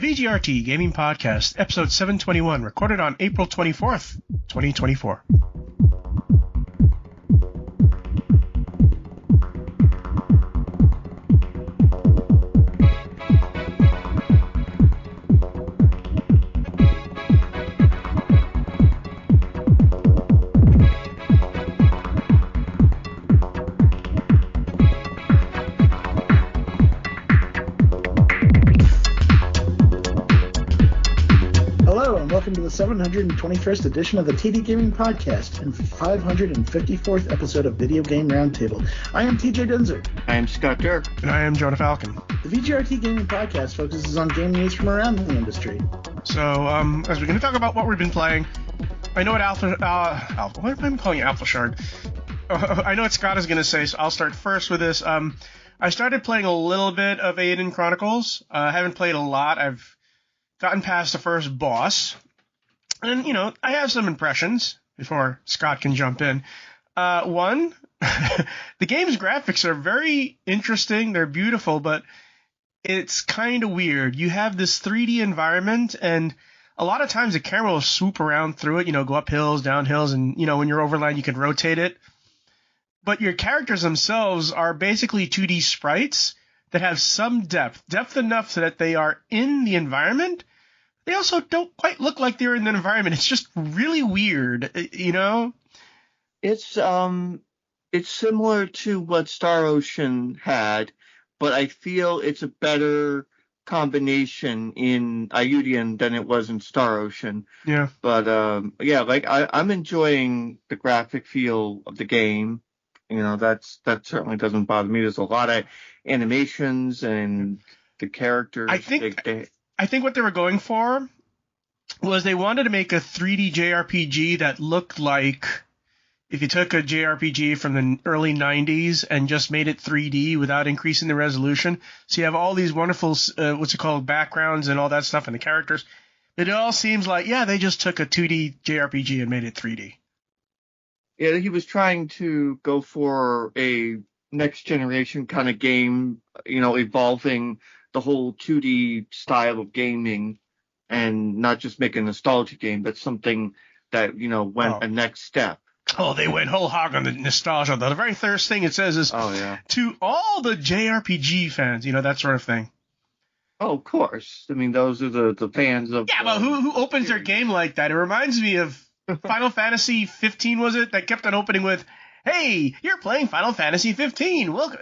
VGRT Gaming Podcast, episode 721, recorded on April 24th, 2024. Welcome to the 721st edition of the TD Gaming Podcast and 554th episode of Video Game Roundtable. I am TJ Denzer. I am Scott Dirk. And I am Jonah Falcon. The VGRT Gaming Podcast focuses on game news from around the industry. So, as we're going to talk about what we've been playing, I know what Alpha, what am I calling it? Alpha Shard? I know what Scott is going to say, so I'll start first with this. I started playing a little bit of Aiden Chronicles. I haven't played a lot. I've gotten past the first boss. And, I have some impressions before Scott can jump in. One, the game's graphics are very interesting. They're beautiful, but it's kind of weird. You have this 3D environment, and a lot of times the camera will swoop around through it, go up hills, down hills, and, when you're overland, you can rotate it. But your characters themselves are basically 2D sprites that have some depth enough so that they are in the environment. They also don't quite look like they're in the environment. It's just really weird, It's similar to what Star Ocean had, but I feel it's a better combination in Iudian than it was in Star Ocean. Yeah. But I'm enjoying the graphic feel of the game. That certainly doesn't bother me. There's a lot of animations and the characters. I think what they were going for was they wanted to make a 3D JRPG that looked like if you took a JRPG from the early 90s and just made it 3D without increasing the resolution. So you have all these wonderful, backgrounds and all that stuff and the characters. It all seems like, they just took a 2D JRPG and made it 3D. Yeah, he was trying to go for a next generation kind of game, evolving the whole 2D style of gaming and not just make a nostalgia game, but something that, went a next step. Oh, they went whole hog on the nostalgia. The very first thing it says is, to all the JRPG fans, that sort of thing. Oh, of course. I mean, those are the fans of... Yeah, but who opens their game like that? It reminds me of Final Fantasy 15, was it? That kept on opening with, hey, you're playing Final Fantasy 15. Well,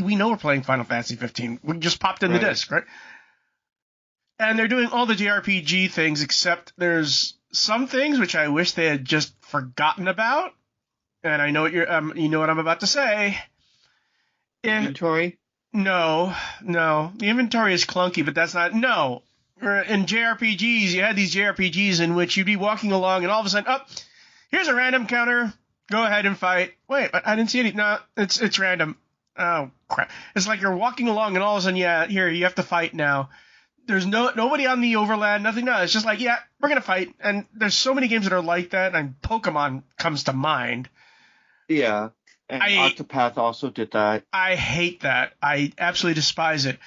we know we're playing Final Fantasy 15. We just popped in the disc, right? And they're doing all the JRPG things, except there's some things which I wish they had just forgotten about. And I know what you know what I'm about to say. Inventory? No. The inventory is clunky, but that's not... No. In JRPGs, you had these JRPGs in which you'd be walking along and all of a sudden, here's a random counter. Go ahead and fight. Wait, I didn't see any. No, it's random. Oh, crap. It's like you're walking along and all of a sudden, here, you have to fight now. There's nobody on the overland, nothing. No, it's just like, we're going to fight. And there's so many games that are like that, and Pokemon comes to mind. Yeah, and Octopath also did that. I hate that. I absolutely despise it.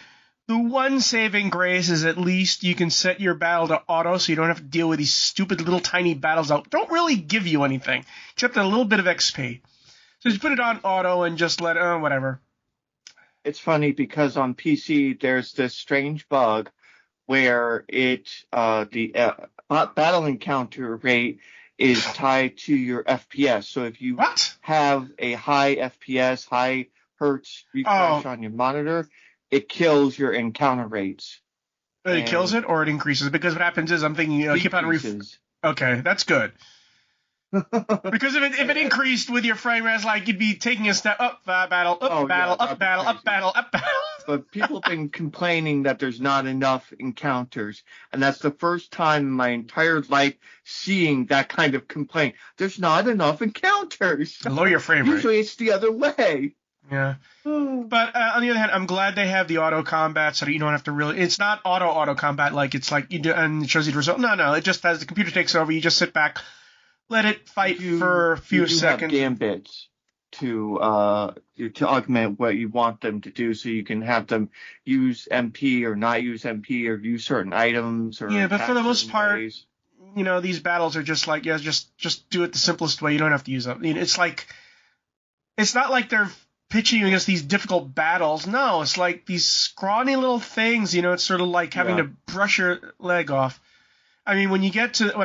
The one saving grace is at least you can set your battle to auto so you don't have to deal with these stupid little tiny battles that don't really give you anything, except a little bit of XP. So just put it on auto and just whatever. It's funny because on PC there's this strange bug where the battle encounter rate is tied to your FPS. So if you have a high FPS, high hertz refresh on your monitor, it kills your encounter rates. It kills it or it increases? Because what happens is I'm thinking, keep on Okay, that's good. Because if it increased with your frame rate, it's like you'd be taking a step up, battle, up, battle, up, battle, up, battle, up, battle. But people have been complaining that there's not enough encounters. And that's the first time in my entire life seeing that kind of complaint. There's not enough encounters. Lower your frame rate. Usually it's the other way. Yeah. But on the other hand, I'm glad they have the auto combat so that you don't have to really... It's not auto combat like it's like you do, and it shows you the result. No. It just as the computer takes over, you just sit back, let it fight for a few seconds. Have gambits. to augment what you want them to do, so you can have them use MP or not use MP or use certain items or Yeah, but for the most certain part, ways. these battles are just like, yeah, just do it the simplest way. You don't have to use them. It's not like they're pitching you against these difficult battles. No, it's like these scrawny little things. It's sort of like having to brush your leg off. I mean, when I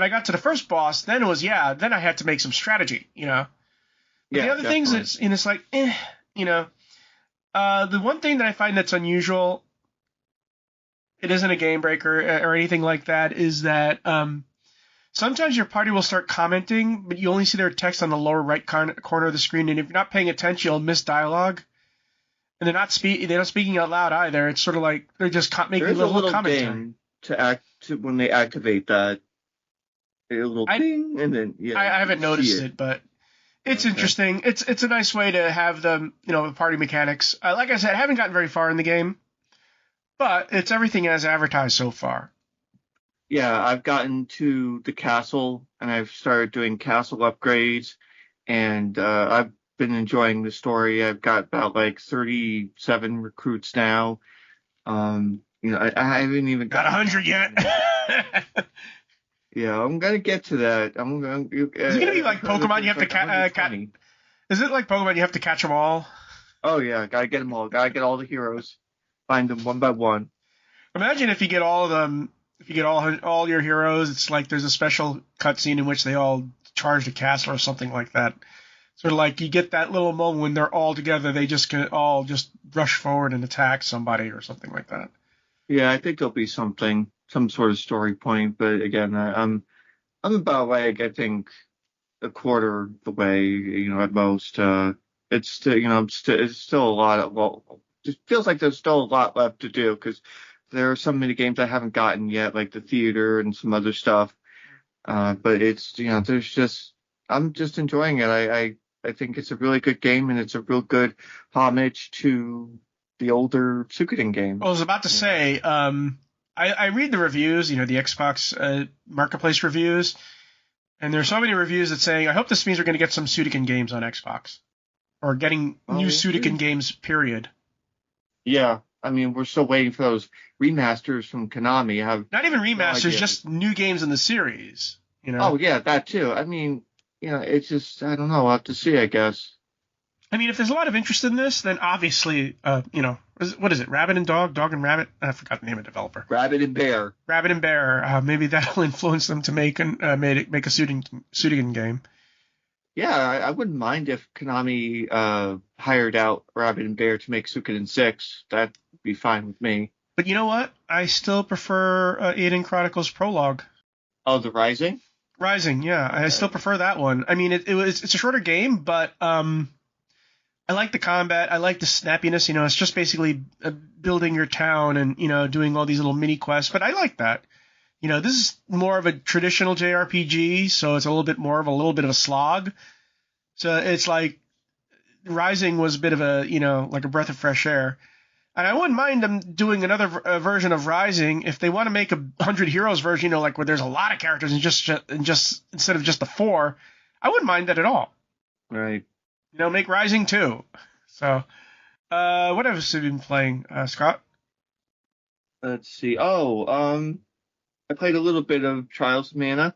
got to the first boss, then then I had to make some strategy. But the other things, it's like, The one thing that I find that's unusual, it isn't a game breaker or anything like that, is that sometimes your party will start commenting, but you only see their text on the lower right corner of the screen, and if you're not paying attention, you'll miss dialogue. And they're not speaking out loud either. It's sort of like they're just making a little commentary. Game when they activate that, a little ding, and then I haven't noticed it, but it's interesting. It's a nice way to have the party mechanics. Like I said, I haven't gotten very far in the game, but it's everything as advertised so far. Yeah, I've gotten to the castle, and I've started doing castle upgrades, and I've been enjoying the story. I've got about 37 recruits now. I haven't even got 100 yet. Yeah, I'm gonna get to that. Is it gonna be like Pokemon? You have to catch. Is it like Pokemon? You have to catch them all. Oh yeah, gotta get them all. Gotta get all the heroes. Find them one by one. Imagine if you get all of them. If you get all your heroes, it's like there's a special cutscene in which they all charge the castle or something like that. Sort of like you get that little moment when they're all together, they just can all just rush forward and attack somebody or something like that. Yeah, I think there'll be some sort of story point, but again, I'm about I think a quarter the way, at most. It's still, it's still a lot it feels like there's still a lot left to do because there are so many games I haven't gotten yet, like the theater and some other stuff. But it's, I'm just enjoying it. I think it's a really good game, and it's a real good homage to the older Suikoden game. Well, I was about to say, I read the reviews, the Xbox Marketplace reviews, and there's so many reviews that saying, I hope this means we're going to get some Suikoden games on Xbox. Or getting new Suikoden games, period. Yeah. I mean, we're still waiting for those remasters from Konami. Not even remasters, just new games in the series. Oh, yeah, that too. I mean, it's just, I don't know. We'll have to see, I guess. I mean, if there's a lot of interest in this, then obviously, what is it? Rabbit and Dog? Dog and Rabbit? I forgot the name of the developer. Rabbit and Bear. Rabbit and Bear. Maybe that'll influence them to make a Suikoden game. Yeah, I wouldn't mind if Konami hired out Rabbit and Bear to make Suikoden 6. That'd be fine with me. But you know what? I still prefer Aiden Chronicles Prologue. Oh, the Rising? Rising, yeah. I still prefer that one. I mean, it's a shorter game, but I like the combat. I like the snappiness. It's just basically building your town and, doing all these little mini quests. But I like that. This is more of a traditional JRPG, so it's a little bit of a slog. So it's like Rising was a bit of a, like a breath of fresh air. And I wouldn't mind them doing another version of Rising if they want to make a 100 Heroes version, like where there's a lot of characters and just instead of just the 4. I wouldn't mind that at all. Right. Make Rising 2. So, what else have you been playing, Scott? Let's see. I played a little bit of Trials of Mana,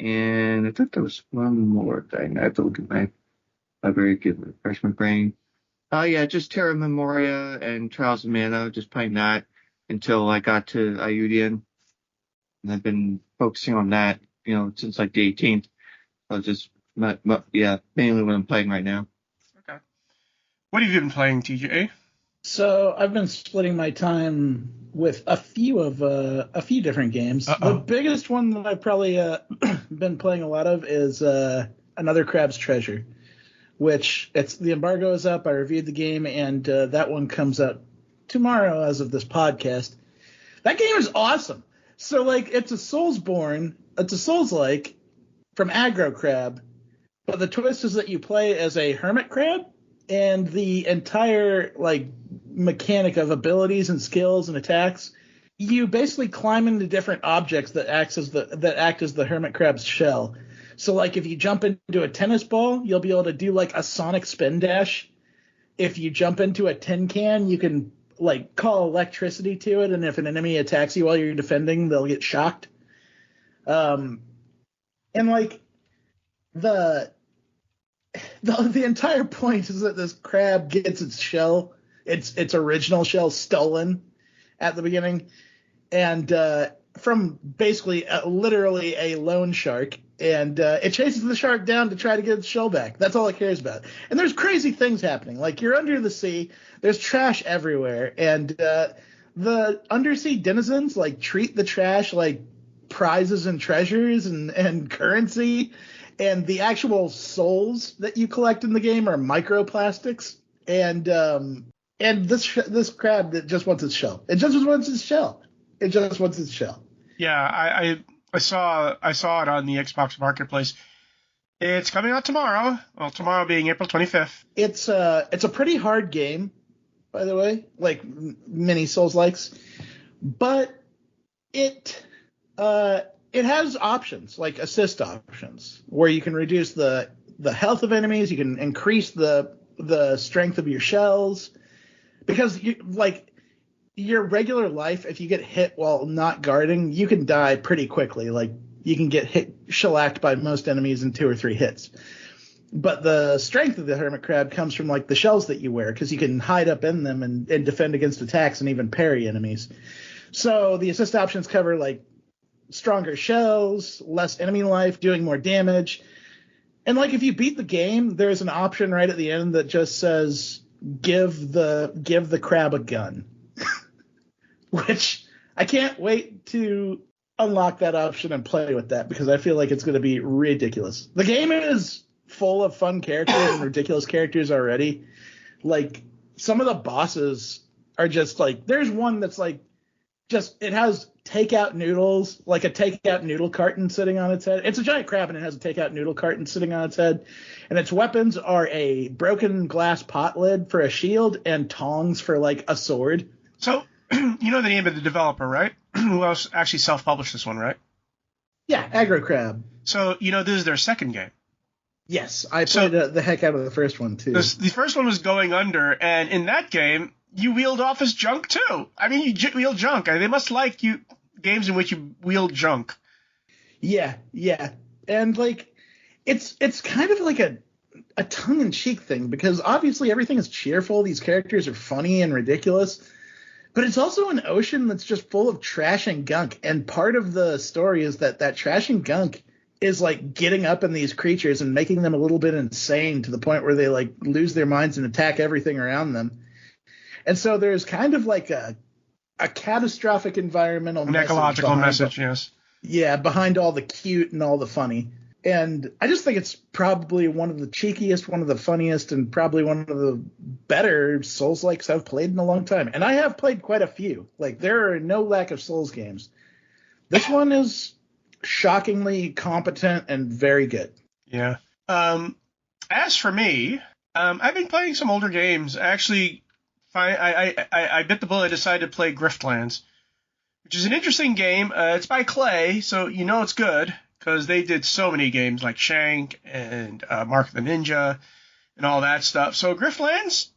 and I thought there was one more thing. I have to look at my library, refresh my brain. Yeah, just Terra Memoria and Trials of Mana, just playing that until I got to Ayudian. And I've been focusing on that, since like the 18th. So just, mainly what I'm playing right now. Okay. What have you been playing, TJ? So I've been splitting my time with a few different games. Uh-oh. The biggest one that I've probably been playing a lot of is Another Crab's Treasure, which the embargo is up. I reviewed the game, and that one comes out tomorrow as of this podcast. That game is awesome. So it's a Soulsborne, it's a Souls-like from Aggro Crab, but the twist is that you play as a hermit crab, and the entire mechanic of abilities and skills and attacks, you basically climb into different objects that act as the hermit crab's shell. So like if you jump into a tennis ball, you'll be able to do like a sonic spin dash. If you jump into a tin can, you can like call electricity to it, and if an enemy attacks you while you're defending, they'll get shocked. And like the entire point is that this crab gets its shell, its original shell, stolen at the beginning, and from basically literally a loan shark, and it chases the shark down to try to get its shell back. That's all it cares about. And there's crazy things happening. Like you're under the sea, there's trash everywhere, and the undersea denizens like treat the trash like prizes and treasures and currency. And the actual souls that you collect in the game are microplastics. And this crab that just wants its shell. It just wants its shell. It just wants its shell. Yeah, I saw it on the Xbox Marketplace. It's coming out tomorrow. Well, tomorrow being April 25th. It's a pretty hard game, by the way, like many Souls-likes, but it has options, like assist options, where you can reduce the health of enemies, you can increase the strength of your shells, because your regular life, if you get hit while not guarding, you can die pretty quickly. Like you can get hit shellacked by most enemies in 2 or 3 hits. But the strength of the hermit crab comes from like the shells that you wear, because you can hide up in them and defend against attacks and even parry enemies. So the assist options cover like stronger shells, less enemy life, doing more damage. And like if you beat the game, there's an option right at the end that just says give the crab a gun. Which I can't wait to unlock that option and play with that, because I feel like it's going to be ridiculous. The game is full of fun characters and ridiculous characters already. Like some of the bosses are just like, there's one that's like it has takeout noodles, like a takeout noodle carton sitting on its head. It's a giant crab and it has a takeout noodle carton sitting on its head. And its weapons are a broken glass pot lid for a shield and tongs for like a sword. So, you know the name of the developer, right? Who else actually self-published this one, right? Yeah, Aggro Crab. So, this is their second game. Yes, I played the heck out of the first one, too. The first one was Going Under, and in that game, you wheeled off as junk, too. I mean, you wheeled junk. They must like games in which you wield junk. Yeah. And, like, it's kind of like a tongue-in-cheek thing, because obviously everything is cheerful. These characters are funny and ridiculous. But it's also an ocean that's just full of trash and gunk. And part of the story is that trash and gunk is like getting up in these creatures and making them a little bit insane, to the point where they like lose their minds and attack everything around them. And so there's kind of like a catastrophic environmental an ecological message, yes. Yeah, behind all the cute and all the funny. And I just think it's probably one of the cheekiest, one of the funniest, and probably one of the better Souls-likes I've played in a long time. And I have played quite a few. Like, there are no lack of Souls games. This one is shockingly competent and very good. Yeah. As for me, I've been playing some older games. Actually, I bit the bullet. I decided to play Griftlands, which is an interesting game. It's by Clay, so it's good, because they did so many games like Shank and Mark the Ninja and all that stuff. So Griftlands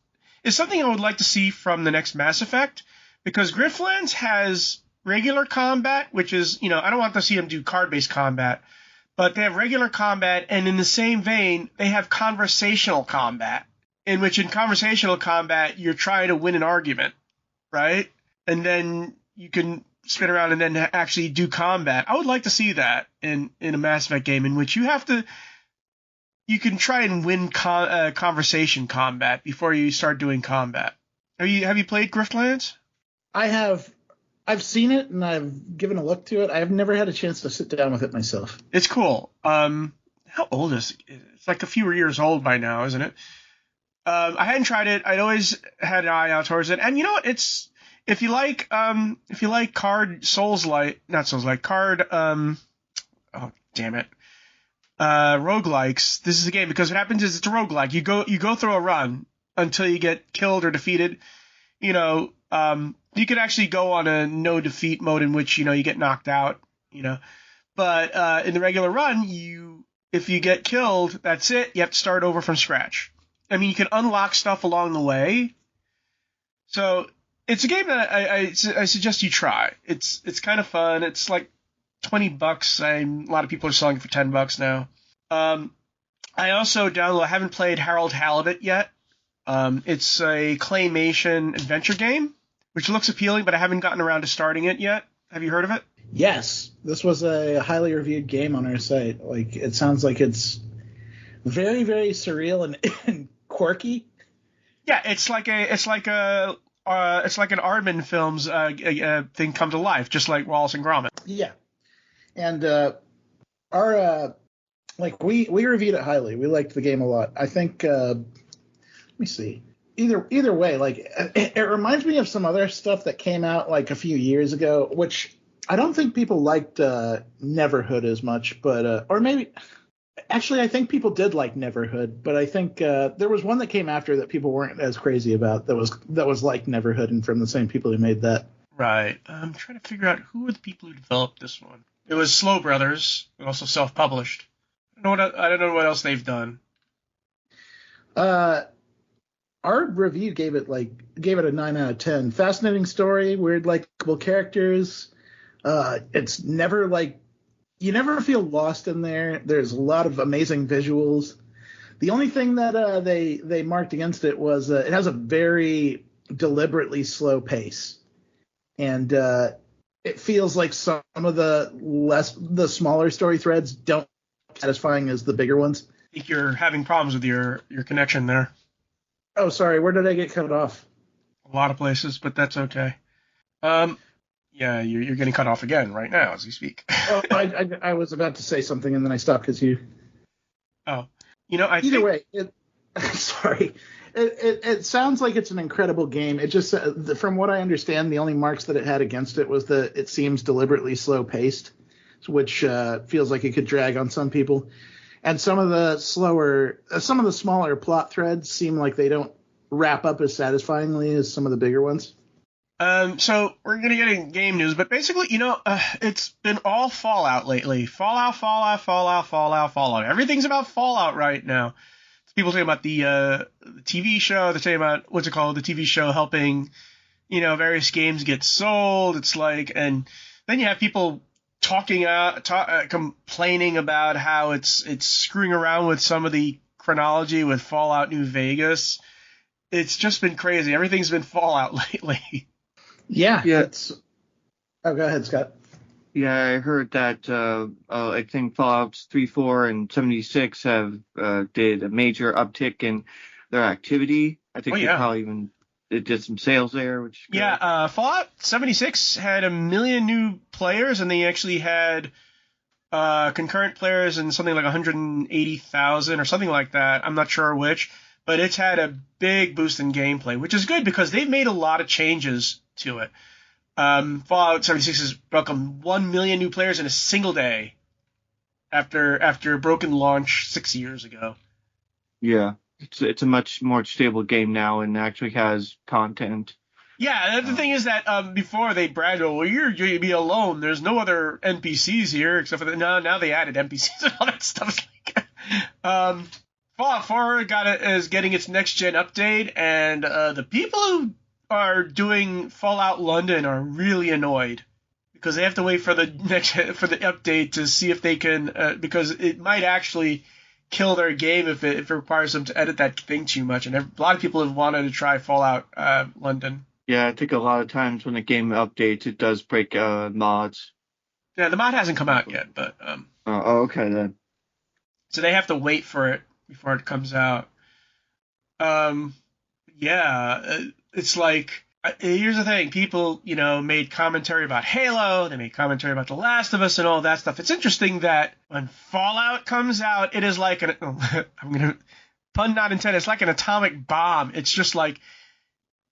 is something I would like to see from the next Mass Effect, because Griftlands has regular combat, which is, I don't want to see them do card-based combat, but they have regular combat, and in the same vein, they have conversational combat, in which in conversational combat, you're trying to win an argument, right? And then you can spin around and then actually do combat. I would like to see that in a Mass Effect game, in which you can try and win conversation combat before you start doing combat. Have you played Griftlands? I have. I've seen it and I've given a look to it. I've never had a chance to sit down with it myself. It's cool. How old is it? It's like a few years old by now, isn't it? I hadn't tried it. I'd always had an eye out towards it. And you know what? It's if you like card roguelikes, this is a game, because what happens is it's a roguelike. You go through a run until you get killed or defeated. You could actually go on a no defeat mode, in which you get knocked out. But in the regular run, you if you get killed, that's it. You have to start over from scratch. I mean, you can unlock stuff along the way. So it's a game that I suggest you try. It's kind of fun. It's like $20. A lot of people are selling it for $10 now. I also I haven't played Harold Halibut yet. It's a claymation adventure game, which looks appealing, but I haven't gotten around to starting it yet. Have you heard of it? Yes, this was a highly reviewed game on our site. Like, it sounds like it's very, very surreal and quirky. Yeah, it's like an Aardman Films thing come to life, just like Wallace and Gromit. Yeah, and we reviewed it highly. We liked the game a lot. I think. Let me see. Either way, like it reminds me of some other stuff that came out like a few years ago, which I don't think people liked Neverhood as much, but or maybe actually I think people did like Neverhood, but I think there was one that came after that people weren't as crazy about that was like Neverhood and from the same people who made that. Right. I'm trying to figure out who are the people who developed this one. It was Slow Brothers, also self-published. I don't know what else they've done. Our review gave it a 9 out of 10. Fascinating story, weird likable characters. It's never you never feel lost in there. There's a lot of amazing visuals. The only thing that they marked against it was it has a very deliberately slow pace, and it feels like some of the smaller story threads don't satisfying as the bigger ones. I think you're having problems with your connection there. Oh, sorry. Where did I get cut off? A lot of places, but that's okay. Yeah, you're getting cut off again right now as we speak. Oh, I was about to say something and then I stopped because you. Oh, either way, sorry. It sounds like it's an incredible game. It just, from what I understand, the only marks that it had against it was that it seems deliberately slow paced, which feels like it could drag on some people. And some of the smaller plot threads seem like they don't wrap up as satisfyingly as some of the bigger ones. So we're going to get in game news, but basically, it's been all Fallout lately. Fallout. Everything's about Fallout right now. People talking about the TV show. They're talking about, the TV show helping, various games get sold. It's like, and then you have people complaining about how it's screwing around with some of the chronology with Fallout New Vegas. It's just been crazy. Everything's been Fallout lately. Yeah. Oh, go ahead, Scott. Yeah, I heard that I think Fallouts 3, 4, and 76 have did a major uptick in their activity. I think they probably even did some sales there. Which Fallout 76 had 1 million new players, and they actually had concurrent players in something like 180,000 or something like that. I'm not sure which, but it's had a big boost in gameplay, which is good because they've made a lot of changes to it. Fallout 76 has welcomed 1 million new players in a single day after a broken launch 6 years ago. Yeah, it's a much more stable game now and actually has content. Yeah, the thing is that before they bragged, well, you're going to be alone. There's no other NPCs here except for now they added NPCs and all that stuff. Fallout 4 is getting its next gen update, and the people who are doing Fallout London are really annoyed because they have to wait for the update to see if they can because it might actually kill their game if it requires them to edit that thing too much. And a lot of people have wanted to try Fallout London. Yeah, I think a lot of times when a game updates, it does break mods. Yeah, the mod hasn't come out yet, but okay then. So they have to wait for it before it comes out. It's like, here's the thing. People, made commentary about Halo. They made commentary about The Last of Us and all that stuff. It's interesting that when Fallout comes out, it is like pun not intended, it's like an atomic bomb. It's just like,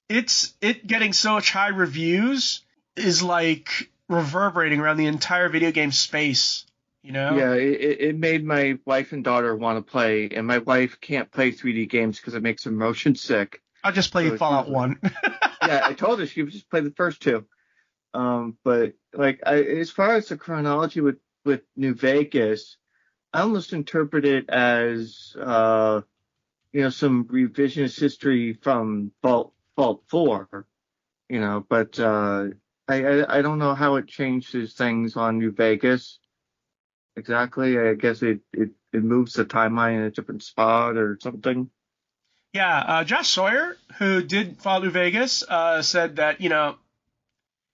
it getting so much high reviews is like reverberating around the entire video game space. Yeah, it made my wife and daughter want to play, and my wife can't play 3D games because it makes her motion sick. I'll just play Fallout 1. Yeah, I told her she would just play the first two. But as far as the chronology with New Vegas, I almost interpret it as some revisionist history from Vault 4, but I don't know how it changes things on New Vegas exactly. I guess it moves the timeline in a different spot or something. Yeah, Josh Sawyer, who did Fallout New Vegas, said that,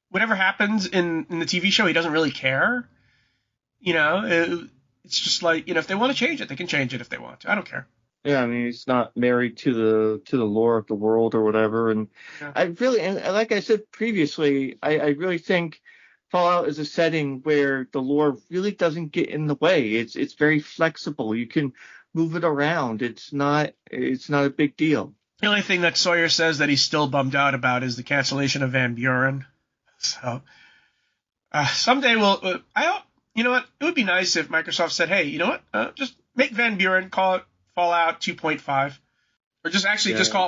whatever happens in the TV show, he doesn't really care. It's just like, if they want to change it, they can change it if they want to. I don't care. Yeah, I mean, he's not married to the lore of the world or whatever. And Yeah. and like I said previously, I really think Fallout is a setting where the lore really doesn't get in the way. It's very flexible. You can move it around. It's not a big deal. The only thing that Sawyer says that he's still bummed out about is the cancellation of Van Buren. So someday you know what? It would be nice if Microsoft said, hey, you know what? Just make Van Buren, call it Fallout 2.5, or just call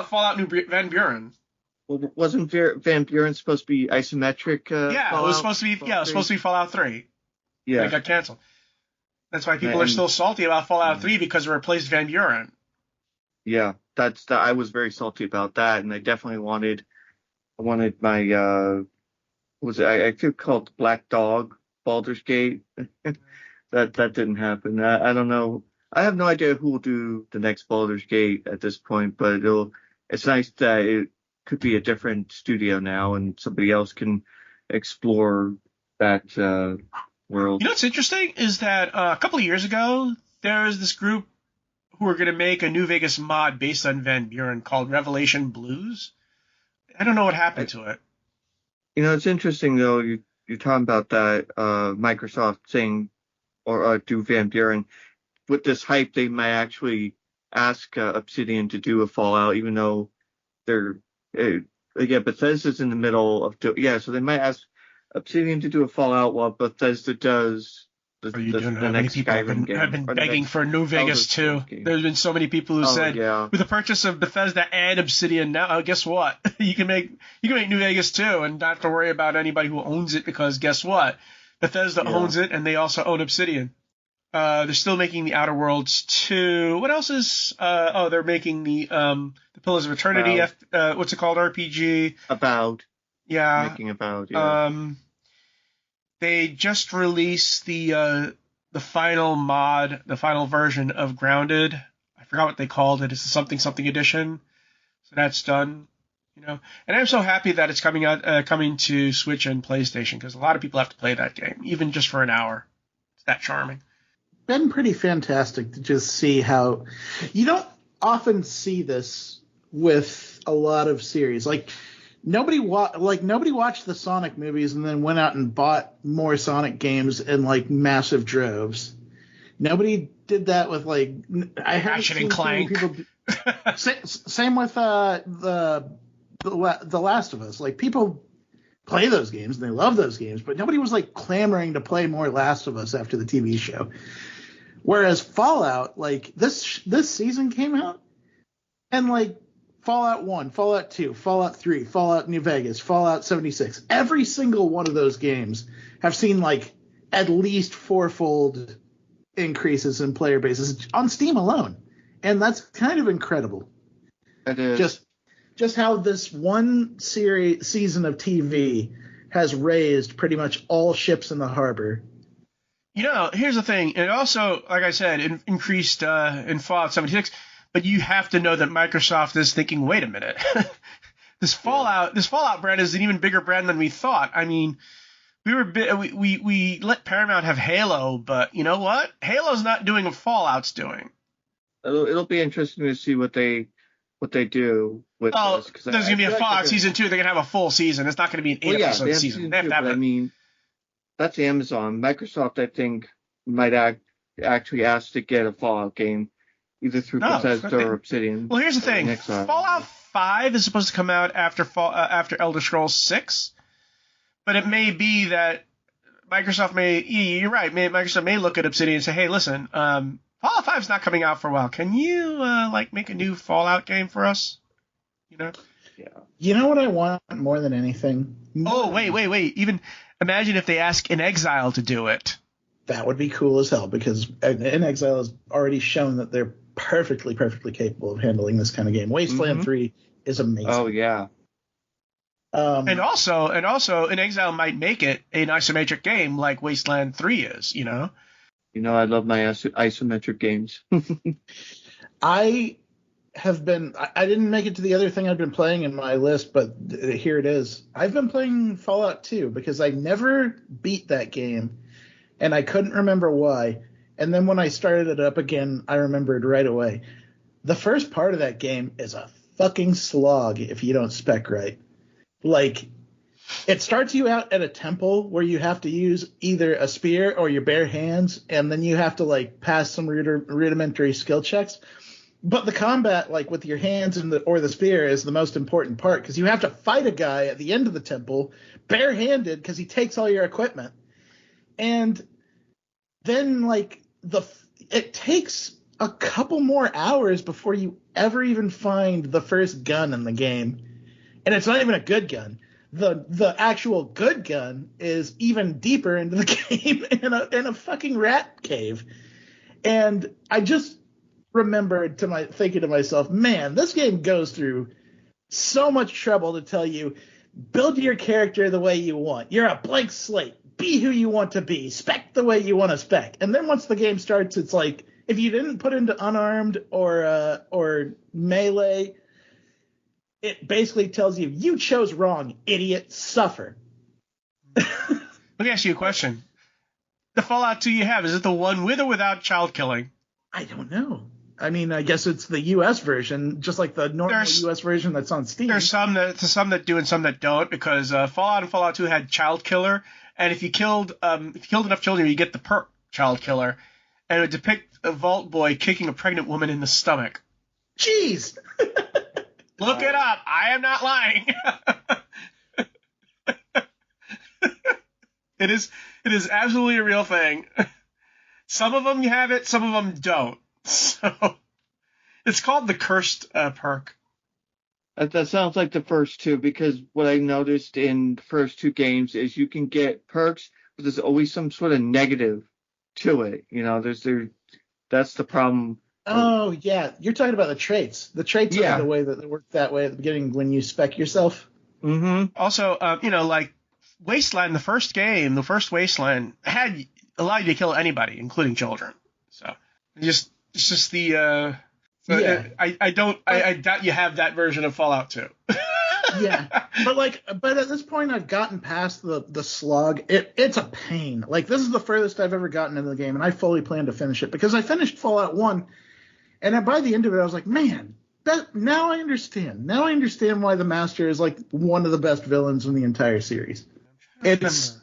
it Fallout New Van Buren. Well, wasn't Van Buren supposed to be isometric? Yeah, Fallout? it was supposed to be Fallout 3. Yeah, it got canceled. That's why people are still salty about Fallout 3 because it replaced Van Buren. Yeah, I was very salty about that, and I definitely wanted my I could call it Black Dog Baldur's Gate. that didn't happen. I don't know. I have no idea who will do the next Baldur's Gate at this point, but it's nice that it could be a different studio now and somebody else can explore that world. What's interesting is that a couple of years ago, there was this group who were going to make a New Vegas mod based on Van Buren called Revelation Blues. I don't know what happened to it. It's interesting, though, you're talking about that Microsoft saying or do Van Buren. With this hype, they might actually ask Obsidian to do a Fallout, even though they're Bethesda's in the middle of so they might ask Obsidian to do a Fallout while Bethesda does the next Skyrim game. Have been begging for New Vegas too. There's been so many people who said with the purchase of Bethesda and Obsidian now, guess what? you can make New Vegas too, and not have to worry about anybody who owns it because guess what? Bethesda owns it, and they also own Obsidian. They're still making the Outer Worlds 2. What else is? They're making the Pillars of Eternity. What's it called? RPG. About. Yeah. Making about. Yeah. They just released the final mod, the final version of Grounded. I forgot what they called it. It's the something edition. So that's done. And I'm so happy that it's coming to Switch and PlayStation because a lot of people have to play that game, even just for an hour. It's that charming. Been pretty fantastic to just see how you don't often see this with a lot of series. Like nobody watched the Sonic movies and then went out and bought more Sonic games in like massive droves. Nobody did that with like I haven't seen Clank. People same with the Last of Us. Like people play those games and they love those games, but nobody was like clamoring to play more Last of Us after the TV show. Whereas Fallout, like this season came out, and like Fallout 1, Fallout 2, Fallout 3, Fallout New Vegas, Fallout 76, every single one of those games have seen like at least fourfold increases in player bases on Steam alone, and that's kind of incredible. It is. Just how this one season of TV has raised pretty much all ships in the harbor. Here's the thing. It also, like I said, increased in Fallout 76, but you have to know that Microsoft is thinking, wait a minute. This Fallout brand is an even bigger brand than we thought. I mean, we let Paramount have Halo, but you know what? Halo's not doing what Fallout's doing. It'll be interesting to see what they do with this. There's going to be a Fallout season 2. They're going to have a full season. It's not going to be an 8-episode season. They have to have I mean, that's Amazon. Microsoft, I think, might actually ask to get a Fallout game, either through Bethesda or Obsidian. Well, here's the thing. Fallout 5 is supposed to come out after Elder Scrolls 6, but it may be that Microsoft may – you're right. Microsoft may look at Obsidian and say, hey, listen, Fallout 5 is not coming out for a while. Can you make a new Fallout game for us? Yeah. You know what I want more than anything? Oh, wait. Even imagine if they ask In Exile to do it. That would be cool as hell, because In Exile has already shown that they're perfectly capable of handling this kind of game. Wasteland 3 is amazing. Oh, yeah. And also, In Exile might make it an isometric game like Wasteland 3 is, you know? You know, I love my isometric games. I didn't make it to the other thing I've been playing in my list, but here it is. I've been playing Fallout 2 because I never beat that game, and I couldn't remember why. And then when I started it up again, I remembered right away. The first part of that game is a fucking slog if you don't spec right. Like, it starts you out at a temple where you have to use either a spear or your bare hands, and then you have to, like, pass some rudimentary skill checks. But the combat, like, with your hands or the spear is the most important part, because you have to fight a guy at the end of the temple barehanded because he takes all your equipment. And then, like, it takes a couple more hours before you ever even find the first gun in the game. And it's not even a good gun. The actual good gun is even deeper into the game in a fucking rat cave. And I just remembered thinking to myself, man, this game goes through so much trouble to tell you, build your character the way you want. You're a blank slate. Be who you want to be. Spec the way you want to spec. And then once the game starts, it's like, if you didn't put into unarmed or melee, it basically tells you, you chose wrong, idiot, suffer. Let me ask you a question. The Fallout 2 you have, is it the one with or without child killing? I don't know. I mean, I guess it's the U.S. version, just like the normal U.S. version that's on Steam. There's some that do and some that don't, because Fallout and Fallout 2 had child killer, and if you killed enough children, you get the perk child killer, and it would depict a vault boy kicking a pregnant woman in the stomach. Jeez. Look it up. I am not lying. It is absolutely a real thing. Some of them you have it, some of them don't. So it's called the cursed perk. That sounds like the first two, because what I noticed in the first two games is you can get perks, but there's always some sort of negative to it. You know, that's the problem. Oh, yeah. You're talking about the traits. The traits are the way that they work that way at the beginning when you spec yourself. Mm-hmm. Also, like Wasteland, the first Wasteland, allowed you to kill anybody, including children. So it's just the I doubt you have that version of Fallout 2. Yeah, but at this point I've gotten past the slog. It's a pain. Like, this is the furthest I've ever gotten into the game, and I fully plan to finish it, because I finished Fallout 1, and by the end of it I was like, man, now I understand. Now I understand why the Master is like one of the best villains in the entire series. It's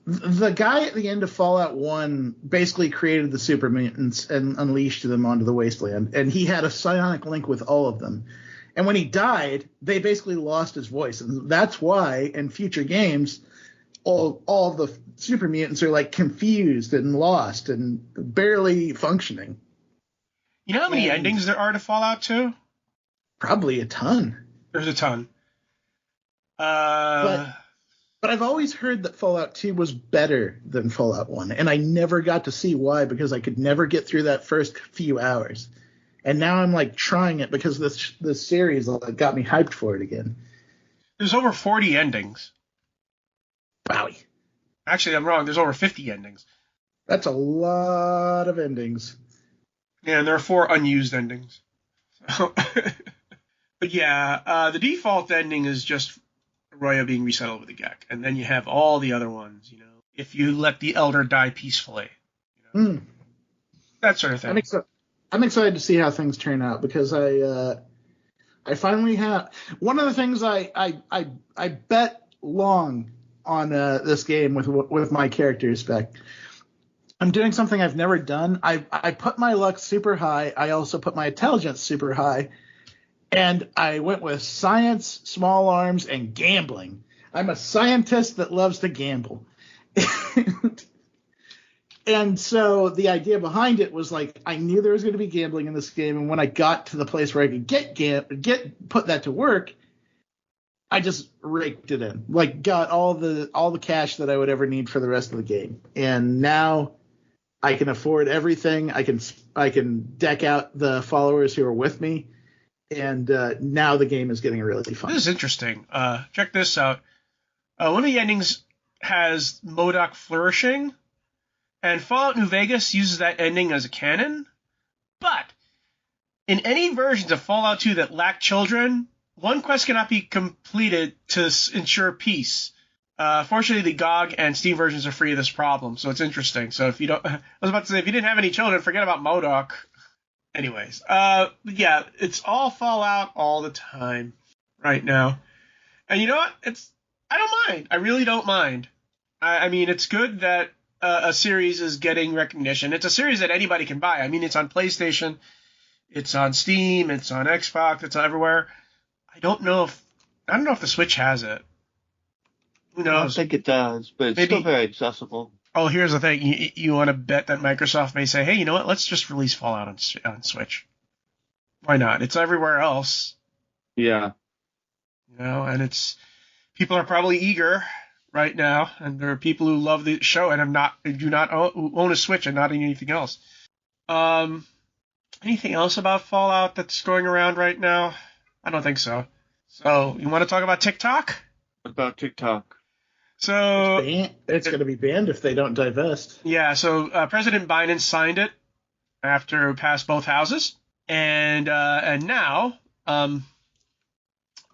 the guy at the end of Fallout 1 basically created the super mutants and unleashed them onto the wasteland, and he had a psionic link with all of them. And when he died, they basically lost his voice, and that's why in future games all of the super mutants are like confused and lost and barely functioning. You know how many endings there are to Fallout 2? Probably a ton. There's a ton. But I've always heard that Fallout 2 was better than Fallout 1, and I never got to see why, because I could never get through that first few hours. And now I'm like trying it because this series got me hyped for it again. There's over 40 endings. Wowie. Actually, I'm wrong. There's over 50 endings. That's a lot of endings. Yeah, and there are 4 unused endings. But yeah, the default ending is just Arroyo being resettled with a Gek, and then you have all the other ones, if you let the Elder die peacefully. That sort of thing. I'm excited to see how things turn out, because I finally have one of the things I bet long on this game with my character spec. I'm doing something I've never done. I put my luck super high. I also put my intelligence super high, and I went with science, small arms, and gambling. I'm a scientist that loves to gamble. And so the idea behind it was like, I knew there was going to be gambling in this game, and when I got to the place where I could put that to work, I just raked it in, like got all the cash that I would ever need for the rest of the game, and now I can afford everything. I can deck out the followers who are with me, and now the game is getting really fun. This is interesting. Check this out. One of the endings has MODOK flourishing, and Fallout New Vegas uses that ending as a canon. But in any versions of Fallout 2 that lack children, one quest cannot be completed to ensure peace. Fortunately, the GOG and Steam versions are free of this problem, so it's interesting. So if you don't, I was about to say, if you didn't have any children, forget about MODOK. Anyways, yeah, it's all Fallout all the time right now. And you know what? I don't mind. I really don't mind. I mean, it's good that a series is getting recognition. It's a series that anybody can buy. I mean, it's on PlayStation, it's on Steam, it's on Xbox, it's everywhere. I don't know if the Switch has it. Who knows? I don't think it does, but it's still very accessible. Oh, here's the thing. You want to bet that Microsoft may say, hey, you know what? Let's just release Fallout on Switch. Why not? It's everywhere else. Yeah. And people are probably eager right now, and there are people who love the show and do not own a Switch and not anything else. Anything else about Fallout that's going around right now? I don't think so. So, you want to talk about TikTok? What about TikTok? So it's going to be banned if they don't divest. Yeah, so President Biden signed it after it passed both houses, and now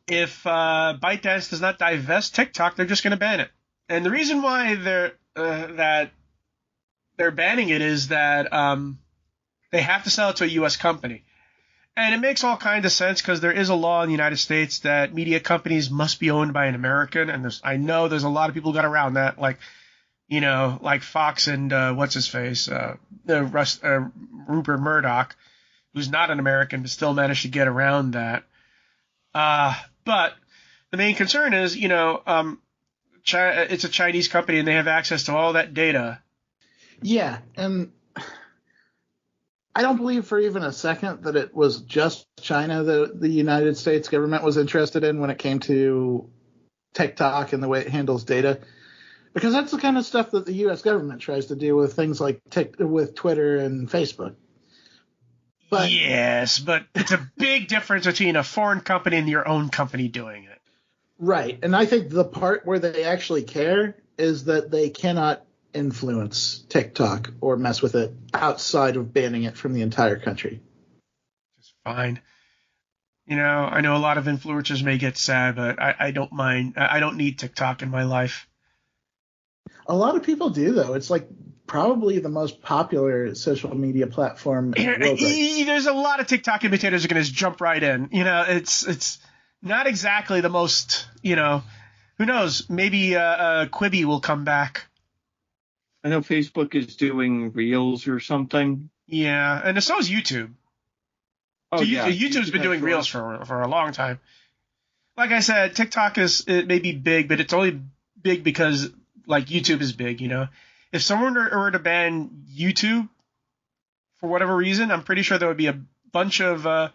if ByteDance does not divest TikTok, they're just going to ban it. And the reason why they're banning it is that they have to sell it to a U.S. company. And it makes all kinds of sense because there is a law in the United States that media companies must be owned by an American. And I know there's a lot of people who got around that, like Fox and what's his face, Rupert Murdoch, who's not an American but still managed to get around that. But the main concern is, it's a Chinese company and they have access to all that data. Yeah, and I don't believe for even a second that it was just China that the United States government was interested in when it came to TikTok and the way it handles data, because that's the kind of stuff that the U.S. government tries to do with things like with Twitter and Facebook. But, yes, but it's a big difference between a foreign company and your own company doing it. Right, and I think the part where they actually care is that they cannot influence TikTok or mess with it outside of banning it from the entire country. Just fine. I know a lot of influencers may get sad, but I don't mind. I don't need TikTok in my life. A lot of people do, though. It's like probably the most popular social media platform in the world. There's a lot of TikTok imitators who can just jump right in. It's not exactly the most, who knows? Maybe Quibi will come back. I know Facebook is doing Reels or something. Yeah, and so is YouTube. Oh, so yeah. YouTube's been doing Reels for a long time. Like I said, TikTok it may be big, but it's only big because like YouTube is big. If someone were to ban YouTube for whatever reason, I'm pretty sure there would be a bunch of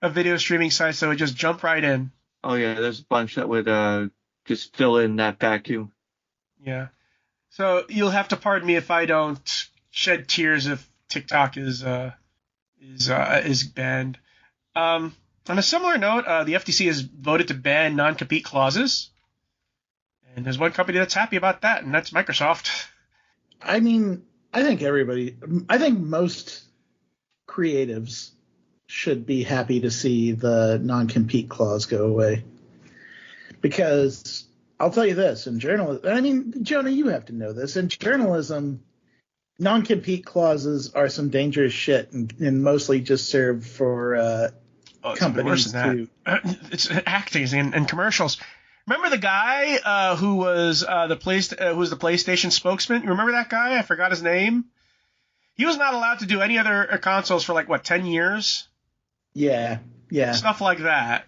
video streaming sites that would just jump right in. Oh yeah, there's a bunch that would just fill in that vacuum. Yeah. So you'll have to pardon me if I don't shed tears if TikTok is banned. On a similar note, the FTC has voted to ban non-compete clauses, and there's one company that's happy about that, and that's Microsoft. I mean, I think most creatives should be happy to see the non-compete clause go away, because I'll tell you this, in journalism, I mean, Jonah, you have to know this. In journalism, non-compete clauses are some dangerous shit and mostly just serve for companies to... It's acting and commercials. Remember the guy who was the PlayStation spokesman? You remember that guy? I forgot his name. He was not allowed to do any other consoles for 10 years? Yeah. Stuff like that.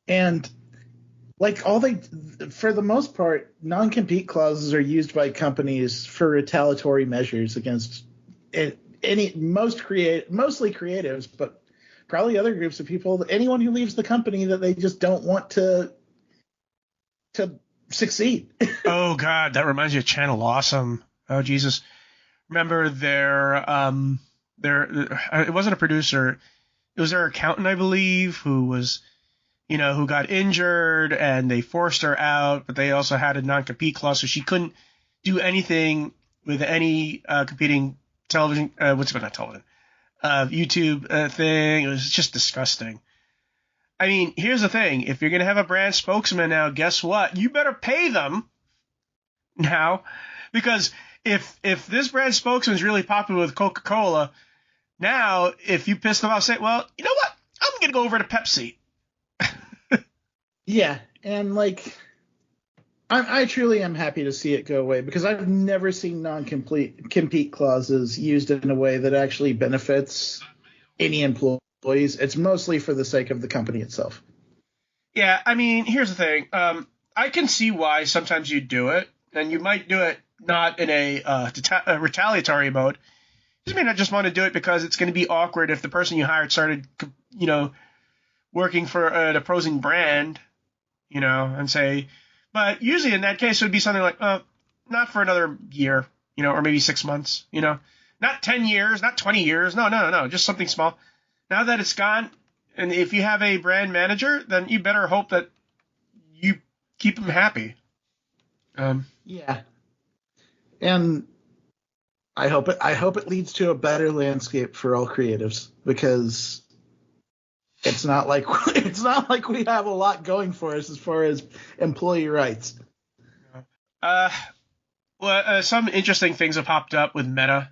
And... for the most part, non-compete clauses are used by companies for retaliatory measures against mostly creatives, but probably other groups of people, anyone who leaves the company that they just don't want to to succeed. Oh God, that reminds me of Channel Awesome. Oh Jesus, remember it wasn't a producer, it was their accountant, I believe, who was, who got injured and they forced her out, but they also had a non-compete clause, so she couldn't do anything with any competing television, not television, YouTube thing. It was just disgusting. I mean, here's the thing. If you're going to have a brand spokesman now, guess what? You better pay them now, because if this brand spokesman is really popular with Coca-Cola, now if you piss them off, say, well, you know what? I'm going to go over to Pepsi. Yeah, and I truly am happy to see it go away, because I've never seen non-compete clauses used in a way that actually benefits any employees. It's mostly for the sake of the company itself. Yeah, I mean, here's the thing. I can see why sometimes you do it, and you might do it not in a retaliatory mode. You may not just want to do it because it's going to be awkward if the person you hired started, working for an opposing brand, and say, but usually in that case it would be something like, not for another year, or maybe 6 months, not 10 years, not 20 years. No, just something small. Now that it's gone, and if you have a brand manager, then you better hope that you keep them happy. Yeah, and I hope it leads to a better landscape for all creatives, because it's not like we have a lot going for us as far as employee rights. Some interesting things have popped up with Meta.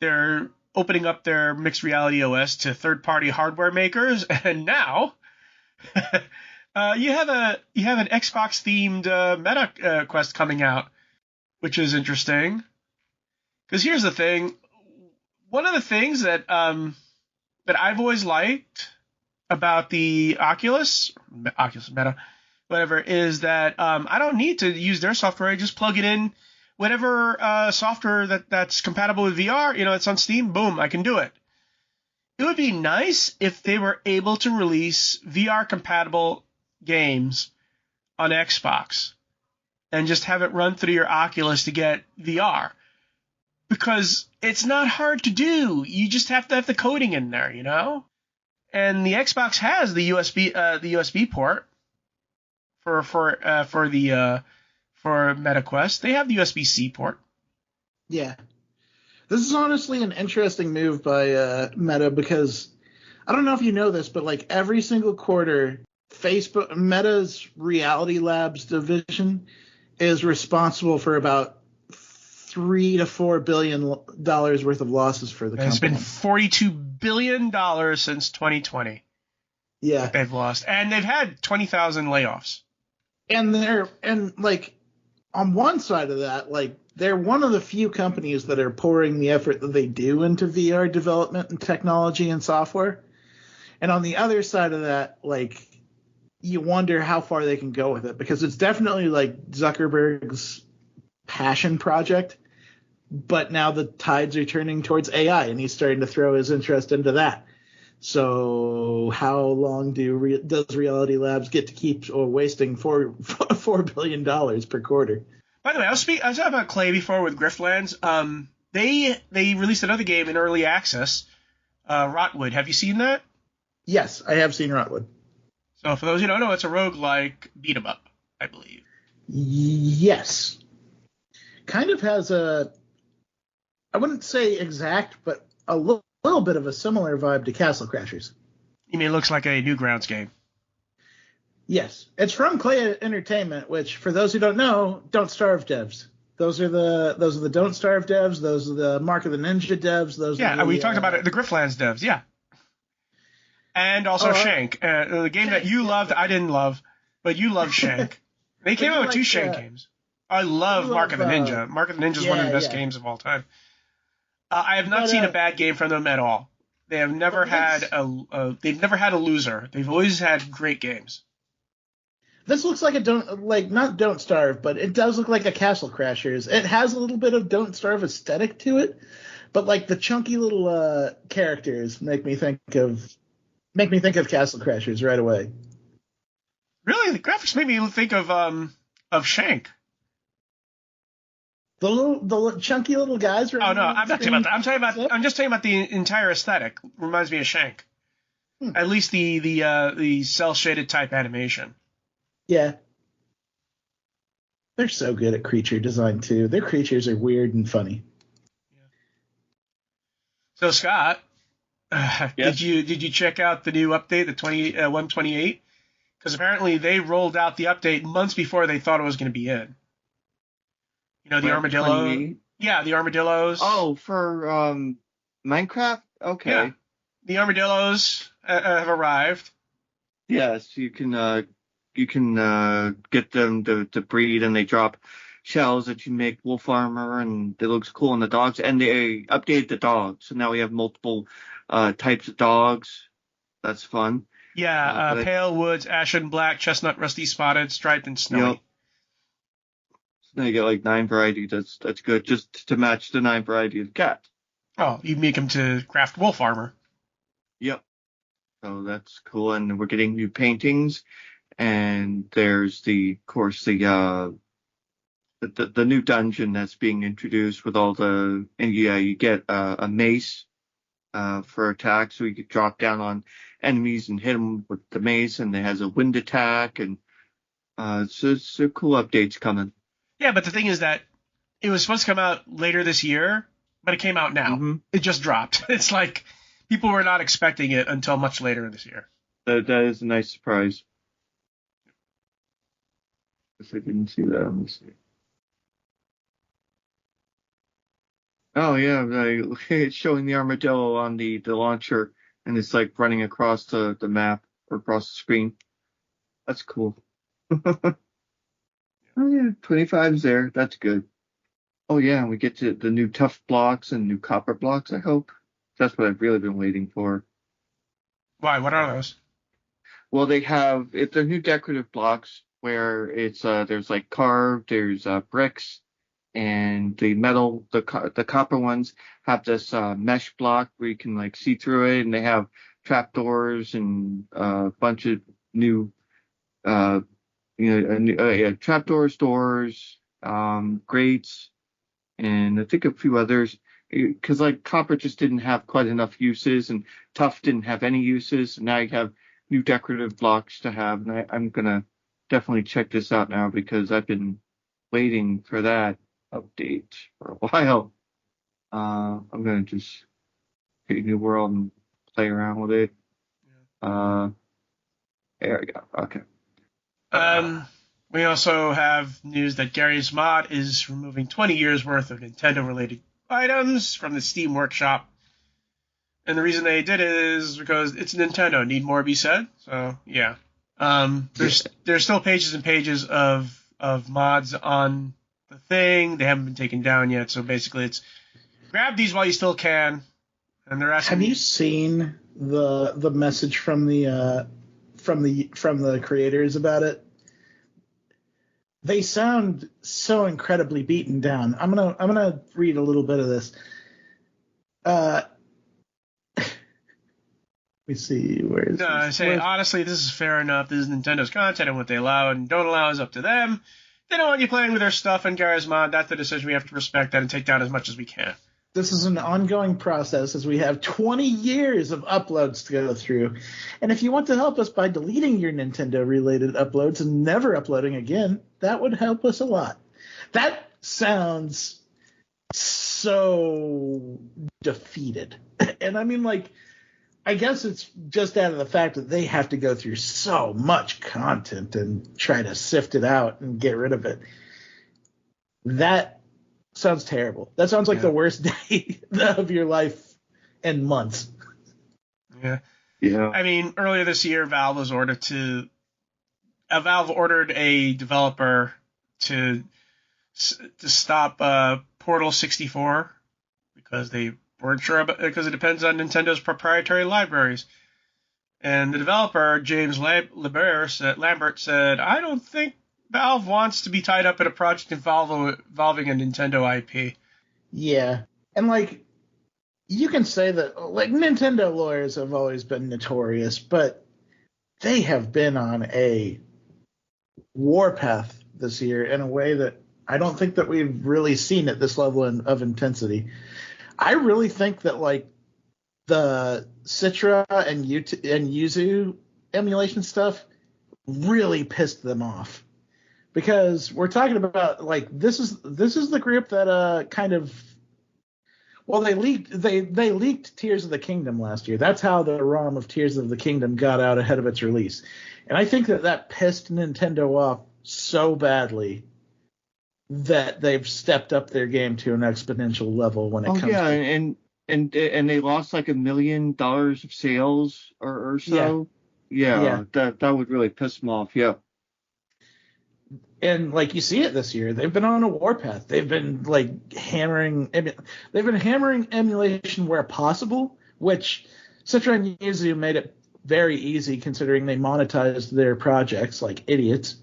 They're opening up their mixed reality OS to third-party hardware makers, and now you have an Xbox-themed Meta Quest coming out, which is interesting. Because here's the thing: one of the things that I've always liked about the Oculus Meta, whatever, is that I don't need to use their software. I just plug it in. Whatever software that's compatible with VR, it's on Steam, boom, I can do it. It would be nice if they were able to release VR-compatible games on Xbox and just have it run through your Oculus to get VR. Because it's not hard to do. You just have to have the coding in there, And the Xbox has the USB port for MetaQuest. They have the USB-C port. Yeah. This is honestly an interesting move by Meta, because I don't know if you know this, but every single quarter, Meta's Reality Labs division is responsible for about $3 to $4 billion worth of losses for the company. It's been $42 billion since 2020. Yeah. That they've lost. And they've had 20,000 layoffs. And on one side of that, they're one of the few companies that are pouring the effort that they do into VR development and technology and software. And on the other side of that, you wonder how far they can go with it, because it's definitely Zuckerberg's passion project. But now the tides are turning towards AI, and he's starting to throw his interest into that. So how long does Reality Labs get to keep wasting $4 billion per quarter? By the way, I was talking about Clay before with Griftlands. They released another game in early access, Rotwood. Have you seen that? Yes, I have seen Rotwood. So for those who don't know, it's a roguelike beat 'em up, I believe. Yes. Kind of has I wouldn't say exact, but a little bit of a similar vibe to Castle Crashers. You mean it looks like a Newgrounds game? Yes. It's from Clay Entertainment, which, for those who don't know, Don't Starve devs. Those are the Don't Starve devs. Those are the Mark of the Ninja devs. We talked about it. The Griftlands devs, yeah. And also Shank, the game that you loved, I didn't love, but you loved Shank. They came out with two Shank games. I love Mark of the Ninja. Mark of the Ninja is one of the best games of all time. I have not seen a bad game from them at all. They have never had a loser. They've always had great games. This looks like not Don't Starve, but it does look like a Castle Crashers. It has a little bit of Don't Starve aesthetic to it, but the chunky little characters make me think of Castle Crashers right away. Really, the graphics made me think of Shank. The chunky little guys. Oh no, I'm not talking about that. Yep. I'm just talking about the entire aesthetic. Reminds me of Shank. At least the cell shaded type animation. Yeah. They're so good at creature design too. Their creatures are weird and funny. Yeah. So Scott, Yes. did you check out the new update, the 128? Because apparently they rolled out the update months before they thought it was going to be in. You know, the armadillo. 28? Yeah, the armadillos. Oh, for Minecraft? Okay. Yeah. The armadillos have arrived. Yes, you can get them to breed, and they drop shells that you make wolf armor, and it looks cool on the dogs. And they updated the dogs, so now we have multiple types of dogs. That's fun. Yeah, pale woods, ashen black, chestnut, rusty spotted, striped, and snowy. Yep. So now you get like 9 varieties. That's good, just to match the 9 varieties of cat. Oh, you make them to craft wolf armor. Yep. So that's cool, and we're getting new paintings, and there's of course the new dungeon that's being introduced with all and you get a mace for attack, so you can drop down on enemies and hit them with the mace, and it has a wind attack, and so cool updates coming. Yeah, but the thing is that it was supposed to come out later this year, but it came out now. Mm-hmm. It just dropped. It's like people were not expecting it until much later this year. That is a nice surprise. I didn't see that. Let me see. Oh yeah, it's showing the armadillo on the launcher, and it's like running across the map or across the screen. That's cool. Oh yeah, 25's there. That's good. Oh yeah, and we get to the new tough blocks and new copper blocks, I hope. That's what I've really been waiting for. Why? What are those? Well, they're new decorative blocks where it's there's like carved, there's bricks, and the metal, the copper ones have this mesh block where you can like see through it, and they have trapdoors and a bunch of new trapdoors, doors, grates, and I think a few others. Because like copper just didn't have quite enough uses, and tough didn't have any uses. And now you have new decorative blocks to have, and I'm gonna definitely check this out now because I've been waiting for that update for a while. I'm gonna just create a new world and play around with it. There we go. Okay. We also have news that Gary's Mod is removing 20 years worth of Nintendo-related items from the Steam Workshop. And the reason they did it is because it's Nintendo. Need more be said? So, yeah. There's still pages and pages of mods on the thing. They haven't been taken down yet. So basically it's grab these while you still can. And they're asking. Have you seen the message from the creators about it? They sound so incredibly beaten down. I'm gonna read a little bit of this. Let me see where is. No, I say honestly, this is fair enough. This is Nintendo's content, and what they allow and don't allow is up to them. They don't want you playing with their stuff in Gary's Mod. That's the decision. We have to respect that and take down as much as we can. This is an ongoing process as we have 20 years of uploads to go through. And if you want to help us by deleting your Nintendo-related uploads and never uploading again, that would help us a lot. That sounds so defeated. And I mean, like, I guess it's just out of the fact that they have to go through so much content and try to sift it out and get rid of it. That sounds terrible. That sounds like the worst day of your life in months. Yeah. Yeah. I mean, earlier this year, Valve ordered a developer to stop Portal 64 because they weren't sure about it, because it depends on Nintendo's proprietary libraries. And the developer, James Lambert, said, I don't think Valve wants to be tied up in a project involving a Nintendo IP. Yeah. And, like, you can say that, like, Nintendo lawyers have always been notorious, but they have been on a warpath this year in a way that I don't think that we've really seen at this level of intensity. I really think that like the Citra and Yuzu emulation stuff really pissed them off, because we're talking about like this is the group that kind of, well, they leaked Tears of the Kingdom last year. That's how the ROM of Tears of the Kingdom got out ahead of its release, and I think that pissed Nintendo off so badly that they've stepped up their game to an exponential level when it comes. Yeah, and they lost like $1 million of sales or so. Yeah. That would really piss them off. Yeah. And like you see it this year, they've been on a warpath. They've been like hammering emulation where possible, which Citra and Yuzu made it very easy considering they monetized their projects like idiots.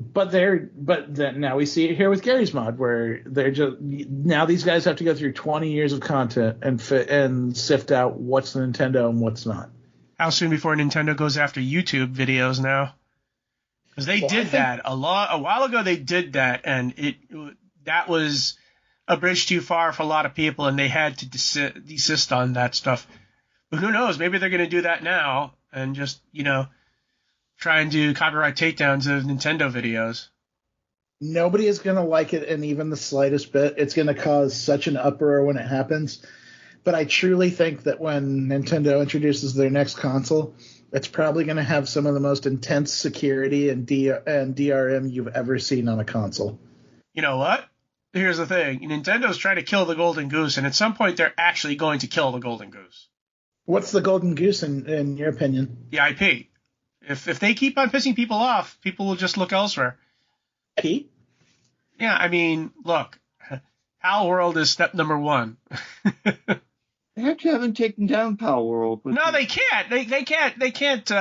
But now we see it here with Gary's Mod, where they're just now these guys have to go through 20 years of content and sift out what's Nintendo and what's not. How soon before Nintendo goes after YouTube videos now? Because they did that a while ago. They did that, and that was a bridge too far for a lot of people, and they had to desist on that stuff. But who knows? Maybe they're going to do that now and just try and do copyright takedowns of Nintendo videos. Nobody is going to like it in even the slightest bit. It's going to cause such an uproar when it happens. But I truly think that when Nintendo introduces their next console, it's probably going to have some of the most intense security and DRM you've ever seen on a console. You know what? Here's the thing. Nintendo's trying to kill the golden goose, and at some point they're actually going to kill the golden goose. What's the golden goose in your opinion? The IP. If they keep on pissing people off, people will just look elsewhere. IP? Yeah, I mean, look, Pal World is step number one. They actually haven't taken down Pal World. No, they can't. They can't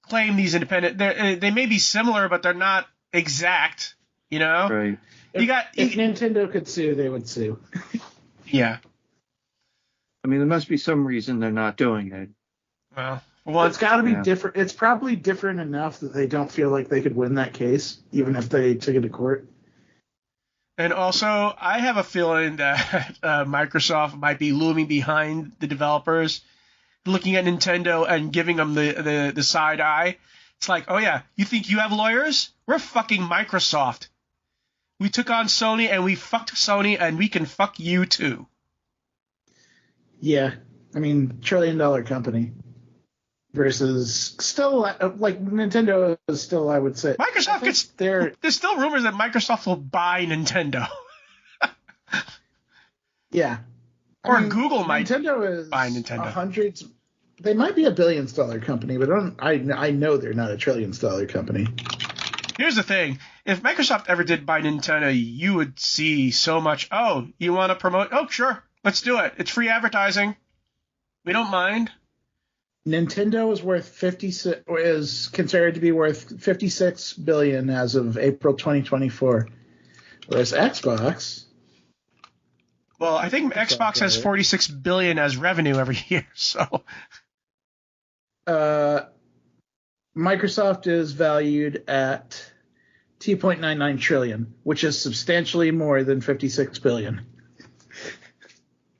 claim these independent. They may be similar, but they're not exact. Right. If Nintendo could sue, they would sue. Yeah. I mean, there must be some reason they're not doing it. Well, it's got to be different. It's probably different enough that they don't feel like they could win that case, even if they took it to court. And also, I have a feeling that Microsoft might be looming behind the developers, looking at Nintendo and giving them the side eye. It's like, oh yeah, you think you have lawyers? We're fucking Microsoft. We took on Sony and we fucked Sony, and we can fuck you too. Yeah, I mean, $1 trillion company versus still like Nintendo is still, I would say. Microsoft there's still rumors that Microsoft will buy Nintendo. Yeah. Or Google might Nintendo is buy Nintendo. They might be $1 billion company, but I know they're not $1 trillion company. Here's the thing. If Microsoft ever did buy Nintendo, you would see so much, oh, you want to promote? Oh, sure. Let's do it. It's free advertising. We don't mind. Nintendo is considered to be worth $56 billion as of April 2024, whereas Xbox. Well, I think Xbox has $46 billion as revenue every year. So, Microsoft is valued at $2.99 trillion, which is substantially more than $56 billion.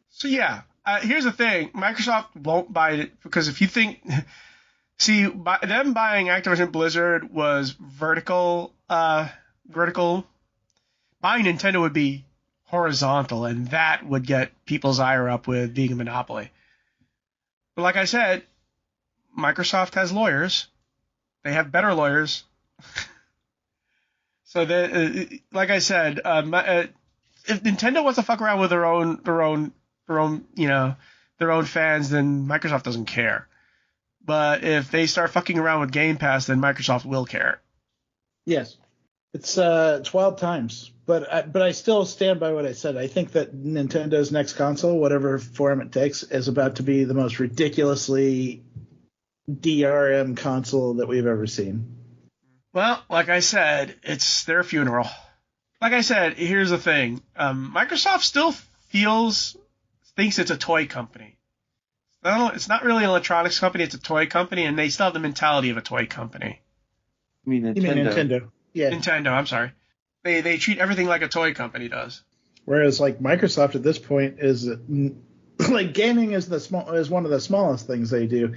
So yeah. Here's the thing. Microsoft won't buy it because if you think – see, them buying Activision Blizzard was vertical. Buying Nintendo would be horizontal, and that would get people's ire up with being a monopoly. But like I said, Microsoft has lawyers. They have better lawyers. So, like I said, if Nintendo wants to fuck around with their own fans, then Microsoft doesn't care. But if they start fucking around with Game Pass, then Microsoft will care. Yes, it's wild times. But I still stand by what I said. I think that Nintendo's next console, whatever form it takes, is about to be the most ridiculously DRM console that we've ever seen. Well, like I said, it's their funeral. Like I said, here's the thing. Microsoft still thinks it's a toy company. It's not really an electronics company, it's a toy company, and they still have the mentality of a toy company. I mean You mean Nintendo. Nintendo? Yeah. Nintendo, I'm sorry. They treat everything like a toy company does. Whereas like Microsoft at this point is like gaming is one of the smallest things they do.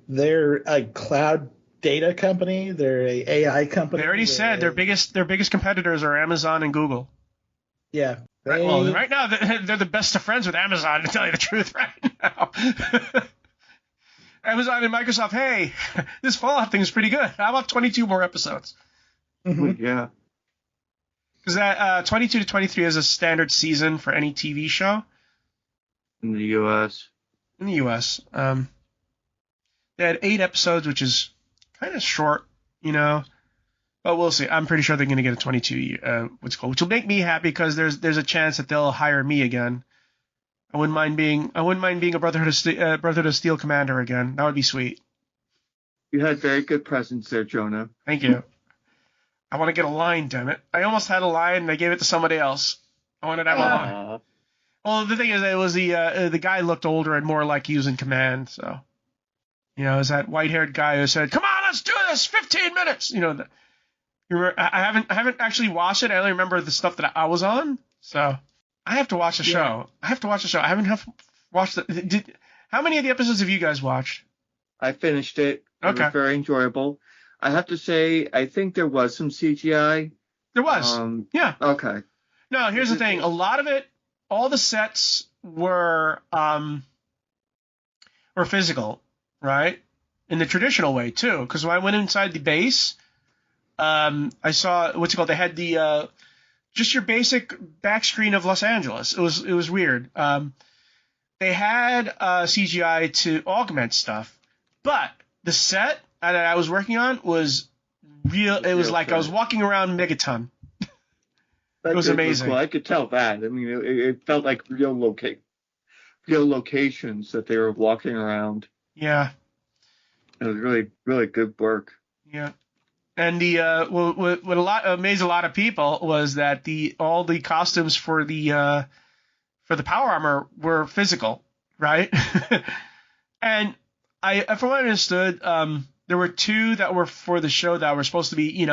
They're a cloud data company. They're a AI company. They already said their biggest competitors are Amazon and Google. Yeah. Right now they're the best of friends with Amazon, to tell you the truth right now. Amazon and Microsoft, hey, this Fallout thing is pretty good. How about 22 more episodes? Mm-hmm. Yeah. Because that 22 to 23 is a standard season for any TV show. In the U.S. In the U.S. They had 8 episodes, which is kind of short, But we'll see. I'm pretty sure they're going to get a 22, which will make me happy because there's a chance that they'll hire me again. I wouldn't mind being a Brotherhood of Steel commander again. That would be sweet. You had very good presence there, Jonah. Thank you. I want to get a line, damn it. I almost had a line and I gave it to somebody else. I wanted to have a line. Well, the thing is, it was the guy looked older and more like he was in command, so. It was that white-haired guy who said, "Come on, let's do this, 15 minutes." I haven't actually watched it. I only remember the stuff that I was on, so I have to watch the show. I haven't watched it. How many of the episodes have you guys watched? I finished it. Okay. It was very enjoyable. I have to say, I think there was some CGI. There was. Yeah. Okay. No, here's the thing. A lot of it, all the sets were physical, right? In the traditional way too. Because when I went inside the base, I saw They had the just your basic back screen of Los Angeles. It was weird. They had CGI to augment stuff, but the set that I was working on was real. It was like I was walking around Megaton. It was amazing. Cool. I could tell that. I mean, it felt like real locations that they were walking around. Yeah. It was really, really good work. Yeah. And what amazed a lot of people was that all the costumes for the power armor were physical, right? And from what I understood, there were 2 that were for the show that were supposed to be,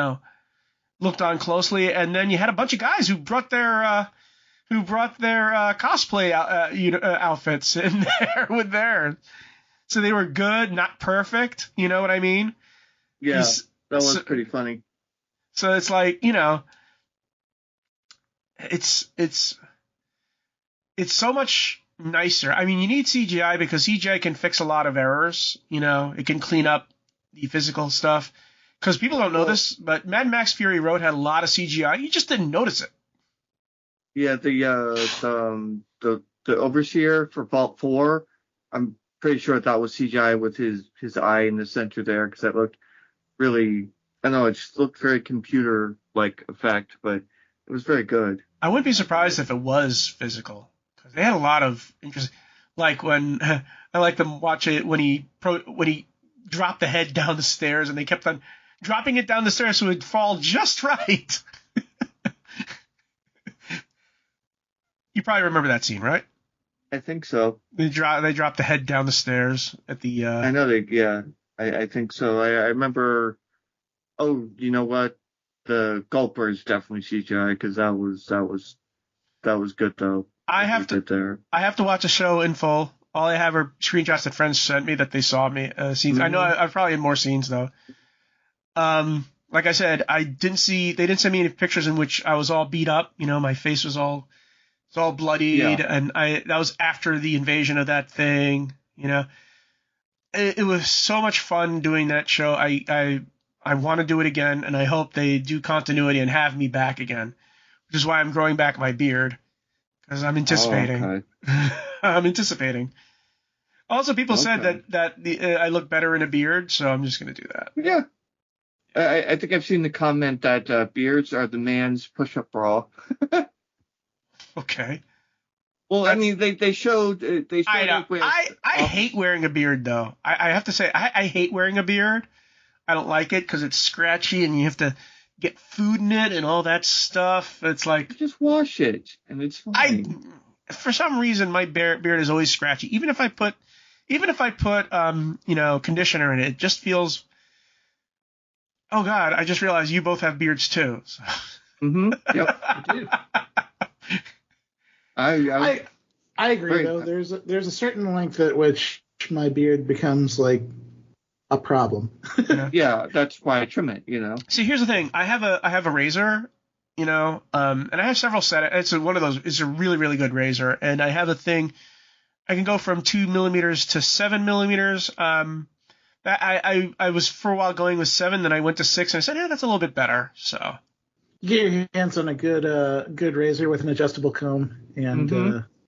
looked on closely, and then you had a bunch of guys who brought their cosplay outfits in there with theirs. So they were good, not perfect. You know what I mean? Yeah, that was pretty funny. So it's like, it's so much nicer. I mean, you need CGI because CGI can fix a lot of errors. It can clean up the physical stuff. Because people don't know this, but Mad Max Fury Road had a lot of CGI. You just didn't notice it. Yeah, the overseer for Vault 4, I'm pretty sure that was CGI with his eye in the center there, because that looked really, I know it just looked very computer-like effect, but it was very good. I wouldn't be surprised if it was physical, because they had a lot of interesting, like when I like them watch it when he dropped the head down the stairs, and they kept on dropping it down the stairs so it would fall just right. You probably remember that scene, right? I think so. They dropped the head down the stairs at the. I know I think so. I remember. Oh, you know what? The Gulper is definitely CGI because that was good though. I have to watch a show in full. All I have are screenshots that friends sent me that they saw me scenes. Mm-hmm. I know I've probably had more scenes though. Like I said, they didn't send me any pictures in which I was all beat up. My face was all bloodied, and that was after the invasion of that thing. It was so much fun doing that show. I want to do it again, and I hope they do continuity and have me back again, which is why I'm growing back my beard because I'm anticipating. Oh, okay. I'm anticipating. Also, people said that I look better in a beard, so I'm just going to do that. Yeah. I think I've seen the comment that beards are the man's push-up bra. Okay. Well, I mean, they showed. I hate wearing a beard, though. I have to say, I hate wearing a beard. I don't like it because it's scratchy and you have to get food in it and all that stuff. It's like just wash it and it's fine. For some reason, my beard is always scratchy. Even if I put conditioner in it, it just feels. Oh God, I just realized you both have beards too. So. Mm-hmm. Yep. I do. I I agree, though. There's a certain length at which my beard becomes like a problem. Yeah, that's why I trim it. See, here's the thing. I have a razor, and I have several set. It's one of those. It's a really, really good razor, and I have a thing. I can go from 2 millimeters to 7 millimeters. I was for a while going with 7, then I went to 6, and I said, yeah, that's a little bit better. So Get your hands on a good razor with an adjustable comb, and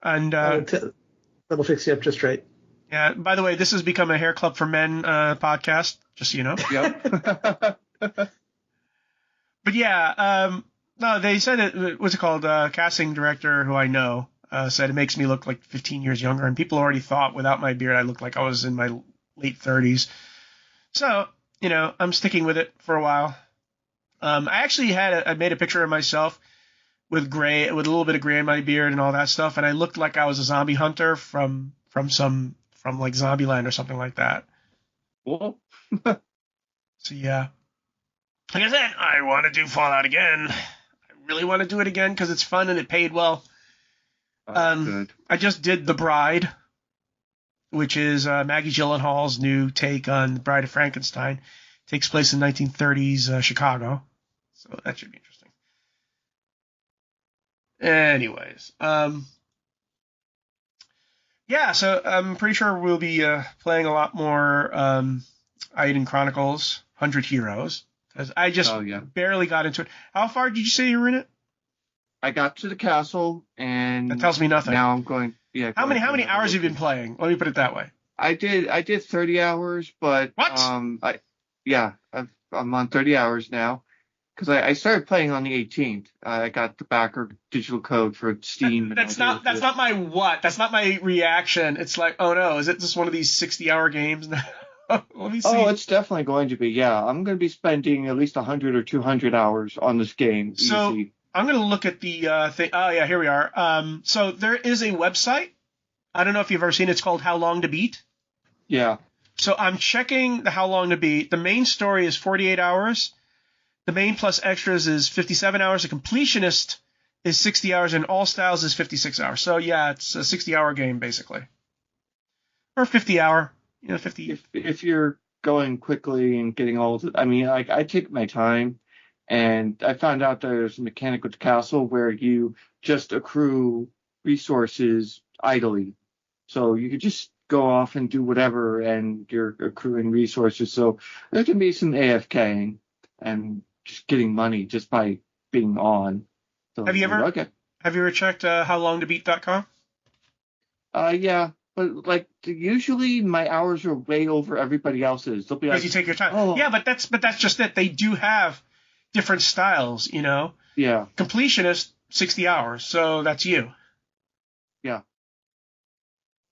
that'll fix you up just right. Yeah. By the way, this has become a Hair Club for Men podcast, just so you know. Yep. But yeah, no, they said it. What's it called? Casting director who I know said it makes me look like 15 years younger, and people already thought without my beard I looked like I was in my late 30s. So I'm sticking with it for a while. I actually I made a picture of myself with a little bit of gray in my beard and all that stuff, and I looked like I was a zombie hunter from like Zombieland or something like that. Cool. So yeah, like I said, I want to do Fallout again. I really want to do it again because it's fun and it paid well. Good. I just did The Bride, which is Maggie Gyllenhaal's new take on The Bride of Frankenstein. Takes place in 1930s Chicago, so that should be interesting. Anyways, yeah, so I'm pretty sure we'll be playing a lot more Aiden Chronicles 100 Heroes, because I just barely got into it. How far did you say you were in it? I got to the castle, and that tells me nothing. Now I'm going. Yeah. How many hours have you been playing? Let me put it that way. I did 30 hours, but what? I'm on 30 hours now, because I started playing on the 18th. I got the backer digital code for Steam. That's not my reaction. It's like, oh no, is it just one of these 60-hour games now? Let me see. Oh, it's definitely going to be. Yeah, I'm going to be spending at least 100 or 200 hours on this game. So easy. I'm going to look at the thing. Oh yeah, here we are. So there is a website. I don't know if you've ever seen it. It's called How Long to Beat. Yeah. So I'm checking the How Long to Beat. The main story is 48 hours. The main plus extras is 57 hours. The completionist is 60 hours, and all styles is 56 hours. So yeah, it's a 60-hour game basically, or 50-hour. 50. If you're going quickly and getting all of it, I mean, I take my time, and I found out there's a mechanic with the castle where you just accrue resources idly, so you could just go off and do whatever, and you're accruing resources. So there can be some AFKing and just getting money just by being on. So, have you ever checked howlongtobeat.com? Yeah, but usually my hours are way over everybody else's. They'll be because you take your time. Oh. Yeah, but that's just it. They do have different styles, Yeah. Completionist 60 hours, so that's you. Yeah.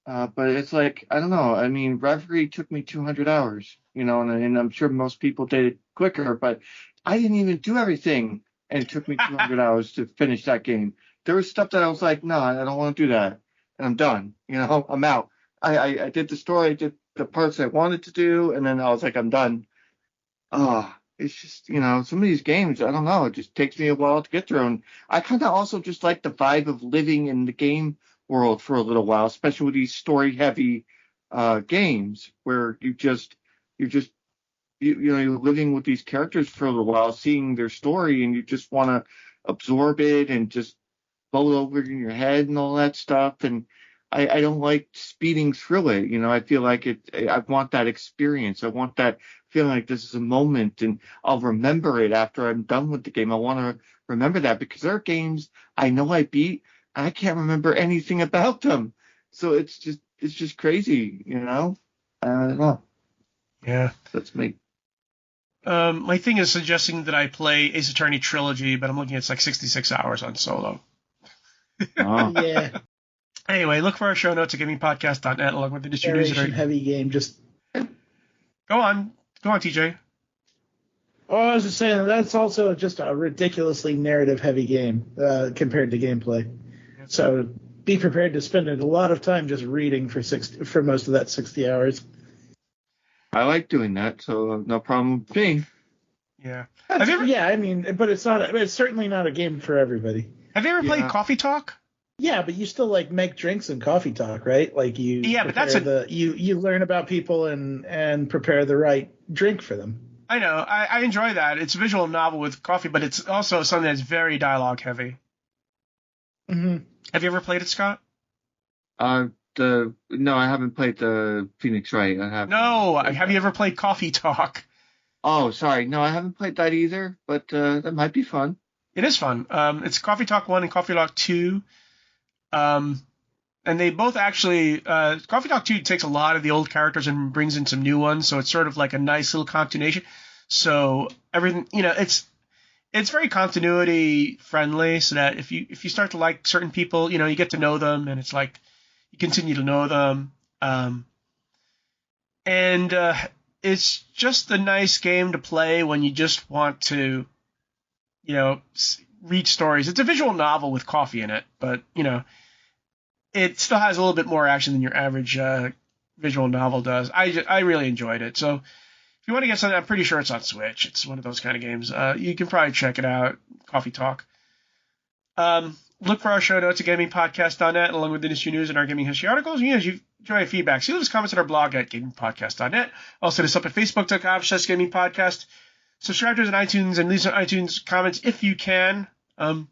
But it's like, I don't know. I mean, Reverie took me 200 hours, and I'm sure most people did it quicker, but I didn't even do everything, and it took me 200 hours to finish that game. There was stuff that I was like, no, I don't want to do that, and I'm done. I'm out. I did the story, I did the parts I wanted to do, and then I was like, I'm done. It's just, some of these games, I don't know, it just takes me a while to get through. And I kind of also just like the vibe of living in the game world for a little while, especially with these story-heavy games where you're living with these characters for a little while, seeing their story, and you just want to absorb it and just blow it over in your head and all that stuff. And I don't like speeding through it. I feel like I want that experience. I want that feeling like this is a moment, and I'll remember it after I'm done with the game. I want to remember that, because there are games I know I beat, I can't remember anything about them. So it's just crazy, I don't know. Yeah. That's me. My thing is suggesting that I play Ace Attorney Trilogy, but I'm looking at 66 hours on solo. Oh. Yeah. Anyway, look for our show notes at gamingpodcast.net along with the distribution. Heavy game. Just go on, TJ. Oh, I was just saying that's also just a ridiculously narrative heavy game compared to gameplay. Yeah. So be prepared to spend a lot of time just reading for most of that 60 hours. I like doing that, so no problem with me. Yeah. Have you ever, Yeah, I mean, but it's not. It's certainly not a game for everybody. have you ever played Coffee Talk? Yeah, but you still like make drinks and coffee talk, right? Like you. Yeah, but that's you learn about people and prepare the right drink for them. I know. I enjoy that. It's a visual novel with coffee, but it's also something that's very dialogue heavy. Mm-hmm. Have you ever played it, Scott? No, I haven't played the Phoenix Wright. I have. No. Have you ever played Coffee Talk? Oh, sorry. No, I haven't played that either, but that might be fun. It is fun. It's Coffee Talk 1 and Coffee Talk 2. And they both actually, Coffee Talk 2 takes a lot of the old characters and brings in some new ones, so it's sort of like a nice little continuation. So everything, it's very continuity friendly, so that if you start to like certain people, you get to know them, and it's like you continue to know them. And it's just a nice game to play when you just want to, read stories. It's a visual novel with coffee in it, but, it still has a little bit more action than your average visual novel does. I really enjoyed it. So if you want to get something, I'm pretty sure it's on Switch. It's one of those kind of games. You can probably check it out. Coffee Talk. Look for our show notes at gamingpodcast.net, along with industry news and our gaming history articles. As you enjoy feedback, see those comments on our blog at gamingpodcast.net. Also, hit us up at facebook.com/gamingpodcast. Subscribe to us on iTunes and leave some iTunes comments if you can.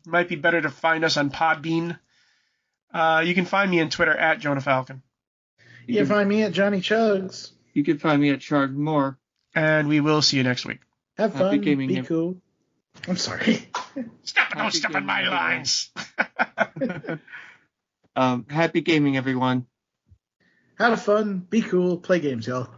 Might be better to find us on Podbean. You can find me on Twitter at Jonah Falcon. You can find me at Johnny Chugs. You can find me at Chard Moore. And we will see you next week. Have fun. Happy gaming. Be cool. I'm sorry. Don't step on my lines. Happy gaming, everyone. Have fun. Be cool. Play games, y'all.